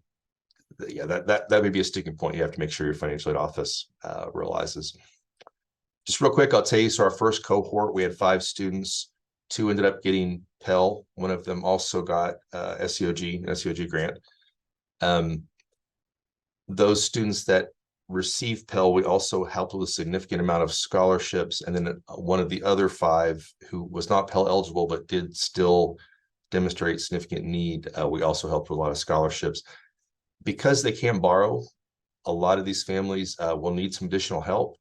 yeah, that may be a sticking point. You have to make sure your financial aid office realizes. Just real quick, I'll tell you, so our first cohort, we had 5 students. 2 ended up getting Pell. One of them also got an SEOG grant. Those students that received Pell, we also helped with a significant amount of scholarships. And then one of the other 5 who was not Pell eligible, but did still demonstrate significant need, we also helped with a lot of scholarships. Because they can't borrow, a lot of these families will need some additional help.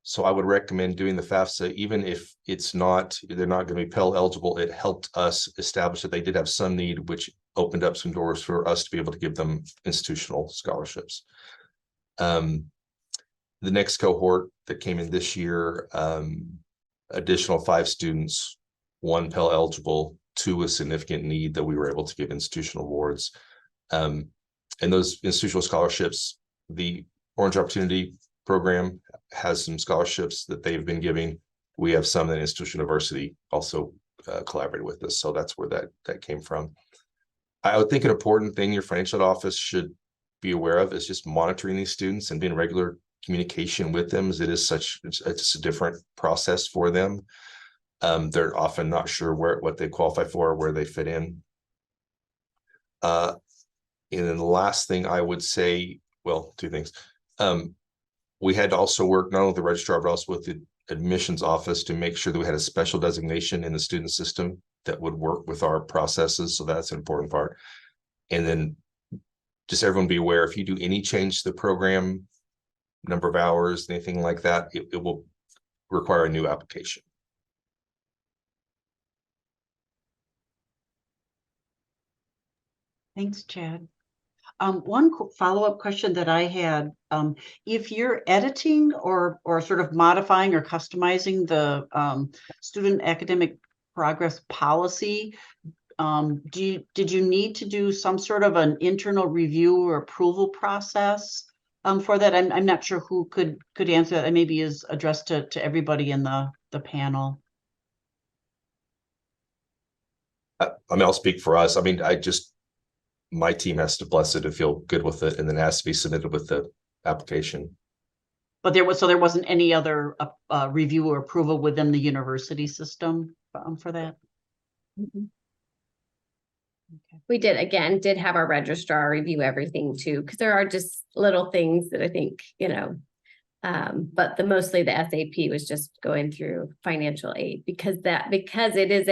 So I would recommend doing the FAFSA, even if they're not going to be Pell eligible. It helped us establish that they did have some need, which opened up some doors for us to be able to give them institutional scholarships. The next cohort that came in this year, additional 5 students, 1 Pell eligible, 2 with significant need that we were able to give institutional awards. And those institutional scholarships, the Orange Opportunity Program has some scholarships that they've been giving. We have some that Institutional University also collaborated with us. So that's where that came from. I would think an important thing your financial aid office should be aware of is just monitoring these students and being regular communication with them, as it is it's a different process for them. They're often not sure what they qualify for, where they fit in. And then the last thing I would say, well, two things. We had to also work not only with the registrar, but also with the admissions office to make sure that we had a special designation in the student system that would work with our processes. So that's an important part. And then just everyone be aware, if you do any change to the program, number of hours, anything like that, it will require a new application. Thanks, Chad. One follow-up question that I had, if you're editing or sort of modifying or customizing the student academic progress policy, did you need to do some sort of an internal review or approval process for that? I'm not sure who could answer that. It maybe is addressed to everybody in the panel. I mean, I'll speak for us. I mean, my team has to bless it to feel good with it, and then it has to be submitted with the application. But there wasn't any other review or approval within the university system for that? Mm-hmm. Okay. We did have our registrar review everything too, because there are just little things that I think, but mostly the SAP was just going through financial aid because it is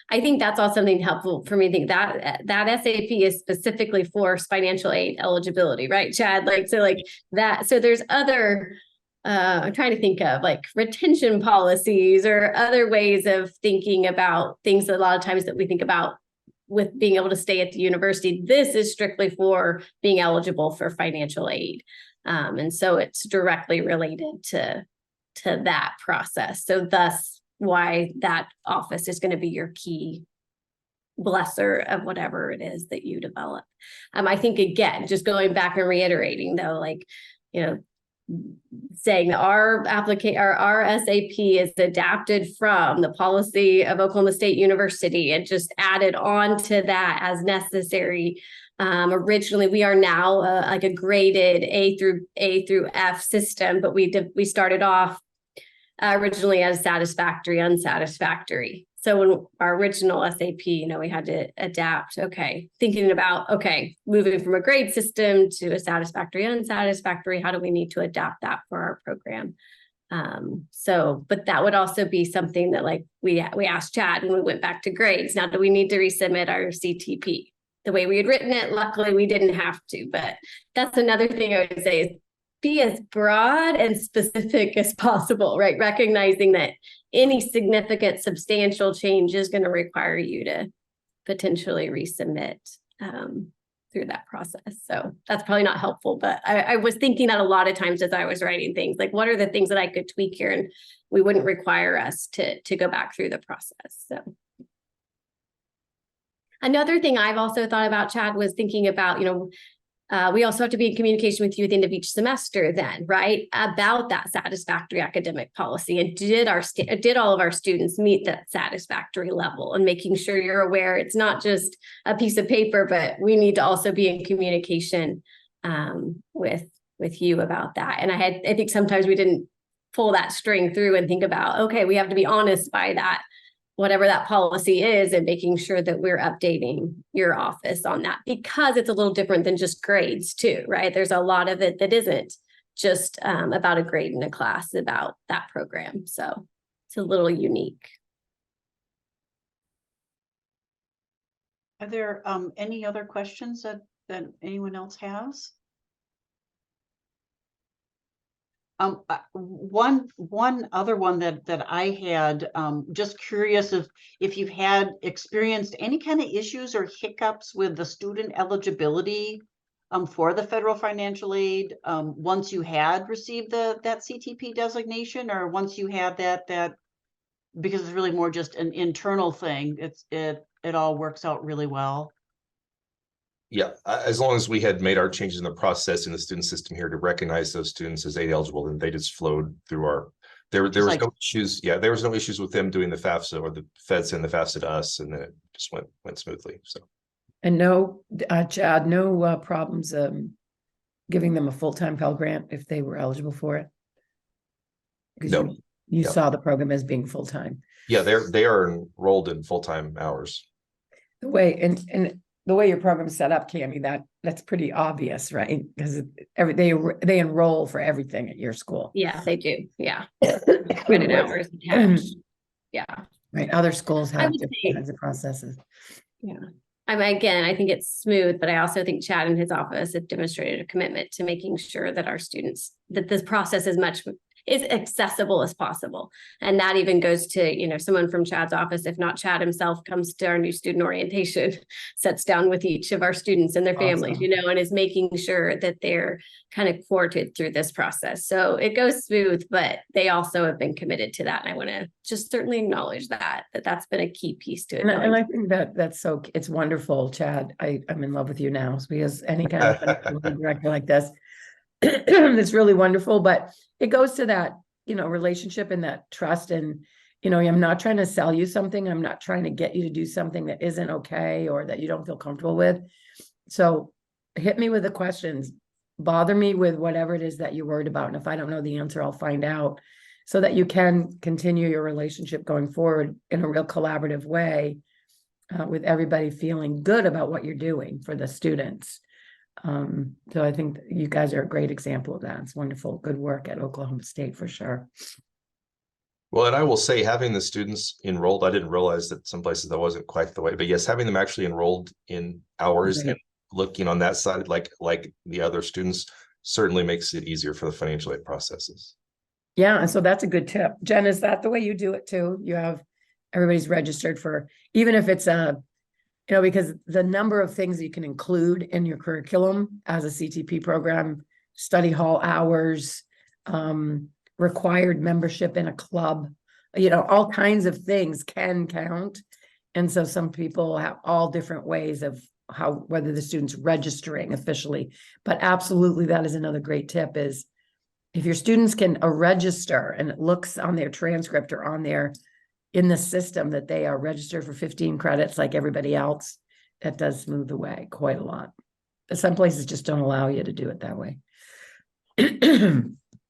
I think that's also something helpful for me to think that SAP is specifically for financial aid eligibility, right, Chad? So there's other, I'm trying to think of like retention policies or other ways of thinking about things that a lot of times that we think about with being able to stay at the university. This is strictly for being eligible for financial aid. And so it's directly related to that process. So thus why that office is going to be your key blesser of whatever it is that you develop. I think, again, just going back and reiterating though, saying that our SAP is adapted from the policy of Oklahoma State University and just added on to that as necessary. Originally, we are now like a graded A through F system, but we started off originally as satisfactory, unsatisfactory. So when our original SAP, we had to adapt, thinking about, moving from a grade system to a satisfactory, unsatisfactory, how do we need to adapt that for our program? But that would also be something that we asked Chad when we went back to grades. Now, do we need to resubmit our CTP? The way we had written it, luckily we didn't have to, but that's another thing I would say is be as broad and specific as possible, right? Recognizing that any significant substantial change is going to require you to potentially resubmit through that process. So that's probably not helpful, but I was thinking that a lot of times as I was writing things, like what are the things that I could tweak here and we wouldn't require us to go back through the process. So another thing I've also thought about, Chad, was thinking about, we also have to be in communication with you at the end of each semester then, right? About that satisfactory academic policy, and did all of our students meet that satisfactory level, and making sure you're aware it's not just a piece of paper, but we need to also be in communication with you about that. And I think sometimes we didn't pull that string through and think about, we have to be honest by that, whatever that policy is, and making sure that we're updating your office on that, because it's a little different than just grades too, right? There's a lot of it that isn't just about a grade in a class, about that program. So it's a little unique. Are there any other questions that anyone else has? One other one that I had, just curious if you've had experienced any kind of issues or hiccups with the student eligibility for the federal financial aid once you had received that CTP designation, or once you had that because it's really more just an internal thing. It all works out really well. Yeah, as long as we had made our changes in the process in the student system here to recognize those students as aid eligible, then they just flowed through our. There was no issues. Yeah, there was no issues with them doing the FAFSA or the Fed send the FAFSA to us, and then it just went smoothly. So. And no, Chad, no problems giving them a full-time Pell Grant if they were eligible for it? Because No. you Yeah. saw the program as being full-time. Yeah, they are enrolled in full-time hours. The way, and the way your program's set up, Cami, that's pretty obvious, right? Because they enroll for everything at your school. Yeah, they do. Yeah. Credit hours attached. Yeah. Right, other schools I have would different say- kinds of processes. Yeah. I mean, again, I think it's smooth, but I also think Chad and his office have demonstrated a commitment to making sure that our students, that this process is accessible as possible. And that even goes to, you know, someone from Chad's office, if not Chad himself, comes to our new student orientation, sits down with each of our students and their families, Awesome. you know, and is making sure that they're kind of courted through this process. So it goes smooth, but they also have been committed to that. And I want to just certainly acknowledge that's been a key piece to it. And I think it's wonderful, Chad. I'm in love with you now, because any kind of director like this, it's really wonderful, but it goes to that, you know, relationship and that trust. And, you know, I'm not trying to sell you something. I'm not trying to get you to do something that isn't okay or that you don't feel comfortable with. So hit me with the questions, bother me with whatever it is that you're worried about. And if I don't know the answer, I'll find out, so that you can continue your relationship going forward in a real collaborative way, with everybody feeling good about what you're doing for the students. So I think you guys are a great example of that. It's wonderful. Good work at Oklahoma State for sure. Well, and I will say, having the students enrolled, I didn't realize that some places that wasn't quite the way, but yes, having them actually enrolled in hours Right. and looking on that side, like the other students, certainly makes it easier for the financial aid processes. Yeah, and so that's a good tip. Jen, is that the way you do it too? You have everybody's registered for, even if it's you know, because the number of things you can include in your curriculum as a CTP program, study hall hours, required membership in a club, you know, all kinds of things can count. And so some people have all different ways of whether the student's registering officially, but absolutely that is another great tip, is if your students can register and it looks on their transcript or on their in the system that they are registered for 15 credits like everybody else, that does smooth the way quite a lot. But some places just don't allow you to do it that way.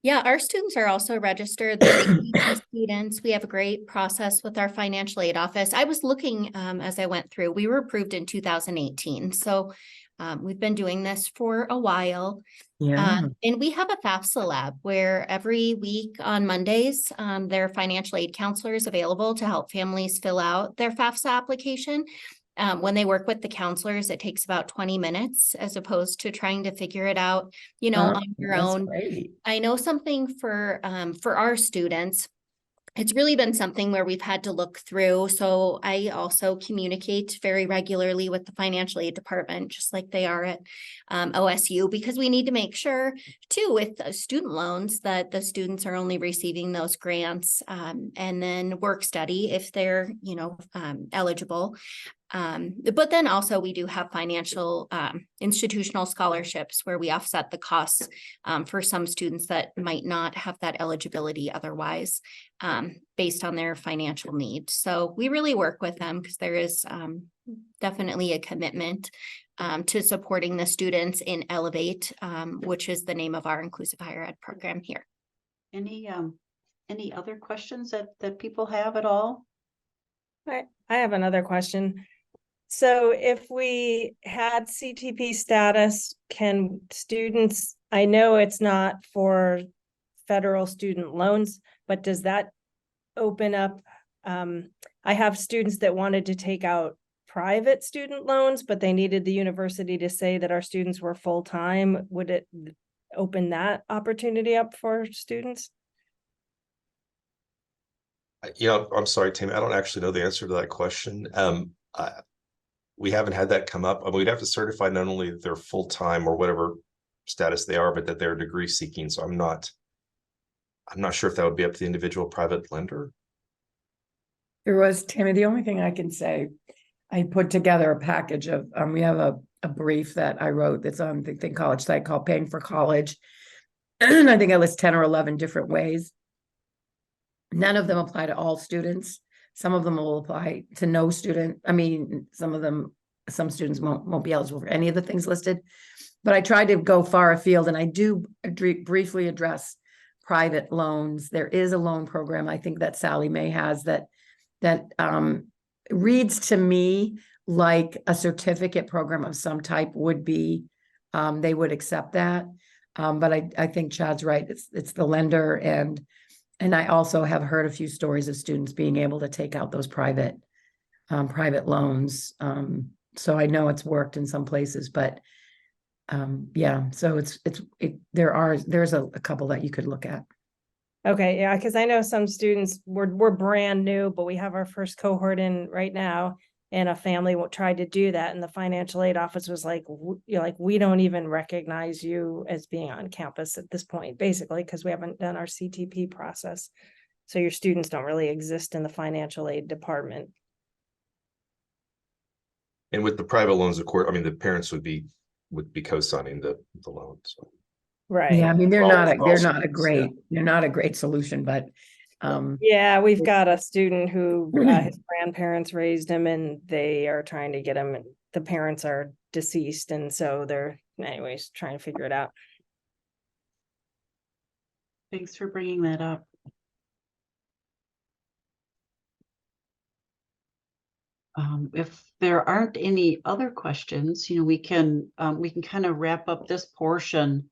Yeah, our students are also registered. They're CTP students. We have a great process with our financial aid office. I was looking as I went through, we were approved in 2018. So we've been doing this for a while. Yeah. And we have a FAFSA lab where every week on Mondays, there are financial aid counselors available to help families fill out their FAFSA application. When they work with the counselors, it takes about 20 minutes as opposed to trying to figure it out, you know, on your That's own. great. I know something for our students. It's really been something where we've had to look through. So I also communicate very regularly with the financial aid department, just like they are at OSU, because we need to make sure too, with student loans, that the students are only receiving those grants and then work study if they're, you know, eligible. But then also we do have financial institutional scholarships where we offset the costs for some students that might not have that eligibility otherwise, based on their financial needs. So we really work with them because there is definitely a commitment to supporting the students in Elevate, which is the name of our inclusive higher ed program here. Any other questions that people have at all? I have another question. So if we had CTP status, can students, I know it's not for federal student loans, but does that open up? I have students that wanted to take out private student loans, but they needed the university to say that our students were full-time. Would it open that opportunity up for students? You know, I'm sorry, Tammy, I don't actually know the answer to that question. We haven't had that come up. I mean, we'd have to certify not only that they're full-time or whatever status they are, but that they're degree seeking. So I'm not sure if that would be up to the individual private lender. There was, Tammy, the only thing I can say, I put together a package of, we have a brief that I wrote that's on the Think College site called Paying for College. And I think I list 10 or 11 different ways. None of them apply to all students. Some of them will apply to no student. I mean, some students won't be eligible for any of the things listed. but I tried to go far afield, and I do briefly address private loans. There is a loan program, I think, that Sally Mae has that reads to me like a certificate program of some type would be, they would accept that. But I think Chad's right. It's the lender, and I also have heard a few stories of students being able to take out those private loans. So I know it's worked in some places, but yeah, so there's a couple that you could look at. Okay, yeah, because I know some students we're brand new, but we have our first cohort in right now, and a family tried to do that, and the financial aid office was like, you're like, we don't even recognize you as being on campus at this point, basically, because we haven't done our CTP process. So your students don't really exist in the financial aid department. And with the private loans, of course, I mean, the parents would be co-signing the loan. So. Right. Yeah, I mean, they're For all not a students, great solution, but Yeah, we've got a student who his grandparents raised him, and they are trying to get him. The parents are deceased, and so they're anyways trying to figure it out. Thanks for bringing that up. If there aren't any other questions, we can kind of wrap up this portion